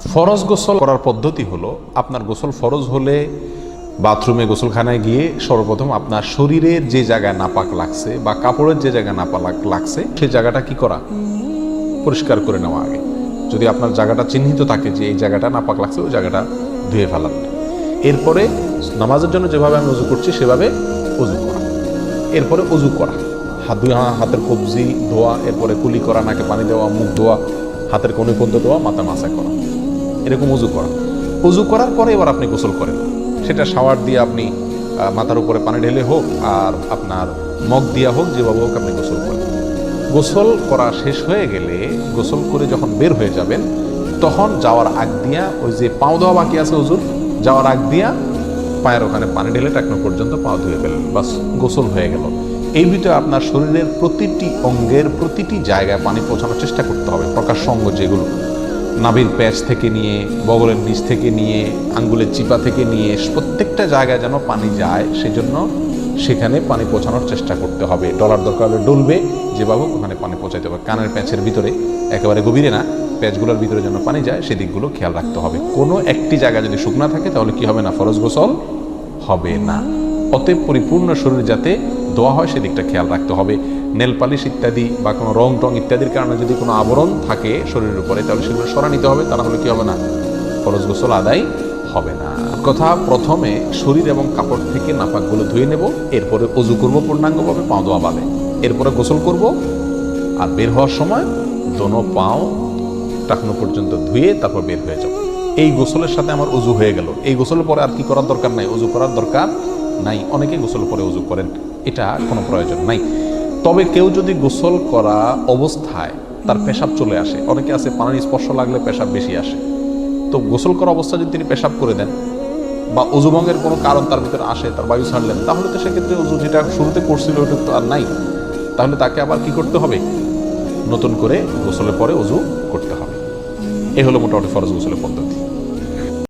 ফরজ গোসল করার পদ্ধতি হলো, আপনার গোসল ফরজ হলে বাথরুমে গোসলখানায় গিয়ে সর্বপ্রথম আপনার শরীরের যে জায়গায় নাপাক লাগছে বা কাপড়ের যে জায়গায় নাপাক লাগছে সেই জায়গাটা কি করা, পরিষ্কার করে নেওয়া আগে। যদি আপনার জায়গাটা চিহ্নিত থাকে যে এই জায়গাটা নাপাক লাগছে, ওই জায়গাটা ধুয়ে ফেলান। এরপরে নামাজের জন্য যেভাবে আমি উজু করছি সেভাবে উজু করা। এরপরে উজু করা, হাতের কবজি ধোয়া, এরপরে কুলি করা, নাকে পানি দেওয়া, মুখ ধোয়া, হাতের কনুই পর্যন্ত ধোয়া, মাথা মাসা করা, এরকম উজু করা। উজু করার পরে এবার আপনি গোসল করেন। সেটা শাওয়ার দিয়ে আপনি মাথার উপরে পানি ঢেলে হোক আর আপনার মগ দিয়া হোক, যেভাবে হোক আপনি গোসল করেন। গোসল করা শেষ হয়ে গেলে, গোসল করে যখন বের হয়ে যাবেন, তখন যাওয়ার আগ দিয়া ওই যে পাও দেওয়া বাকি আছে হুজুর, যাওয়ার আগ দিয়া পায়ের ওখানে পানি ঢেলে টাকনো পর্যন্ত পাও ধুয়ে ফেলেন, বাস গোসল হয়ে গেল। এই ভিতরে আপনার শরীরের প্রতিটি অঙ্গের প্রতিটি জায়গায় পানি পৌঁছানোর চেষ্টা করতে হবে। প্রকাশ্য অঙ্গ যেগুলো, নাভির প্যাচ থেকে নিয়ে, বগলের নিচ থেকে নিয়ে, আঙ্গুলের চিপা থেকে নিয়ে, প্রত্যেকটা জায়গায় যেন পানি যায়, সেজন্য সেখানে পানি পৌঁছানোর চেষ্টা করতে হবে। ডলার দরকার হলে ডলবে, যেভাবে ওখানে পানি পৌঁছাতে হবে। কানের প্যাচের ভিতরে, একেবারে গভীরে না, প্যাচগুলোর ভিতরে যেন পানি যায় সেদিকগুলো খেয়াল রাখতে হবে। কোনো একটি জায়গা যদি শুকনা থাকে তাহলে কি হবে না, ফরজ গোসল হবে না। অতএব পরিপূর্ণ শরীর যাতে ধোয়া হয় সেদিকটা খেয়াল রাখতে হবে। নেল পালিশ ইত্যাদি বা কোনো রং টং ইত্যাদির কারণে যদি কোনো আবরণ থাকে শরীরের উপরে, তাহলে সেগুলো সরা নিতে হবে, তাহলে কি হবে না, ফরজ গোসল আদায় হবে না। কথা, প্রথমে শরীর এবং কাপড় থেকে নাপাকগুলো ধুয়ে নেব, এরপরে অজু করব পূর্ণাঙ্গভাবে, পাও ধোয়া বাদে, এরপরে গোসল করব। আর বের হওয়ার সময় দোনো পাও টাকনো পর্যন্ত ধুয়ে তারপর বের হয়ে যাব। এই গোসলের সাথে আমার অজু হয়ে গেল। এই গোসলের পরে আর কি করার দরকার নাই, অজু করার দরকার নাই। অনেকে গোসল পরে অজু করেন, এটা কোনো প্রয়োজন নাই। তবে কেউ যদি গোসল করা অবস্থায় তার পেশাব চলে আসে, অনেকে আছে পানির স্পর্শ লাগলে পেশাব বেশি আসে, তো গোসল করা অবস্থায় যদি তিনি পেশাব করে দেন বা অজুভঙ্গের কোনো কারণ তার ভিতরে আসে, তার বায়ু ছাড়লেন, তাহলে তো সেক্ষেত্রে অজু যেটা শুরুতে করছিল ওটা তো আর নাই। তাহলে তাকে আবার কি করতে হবে, নতুন করে গোসলের পরে অজু করতে হবে। এই হলো মোটামুটি ফরজ গোসলের পদ্ধতি।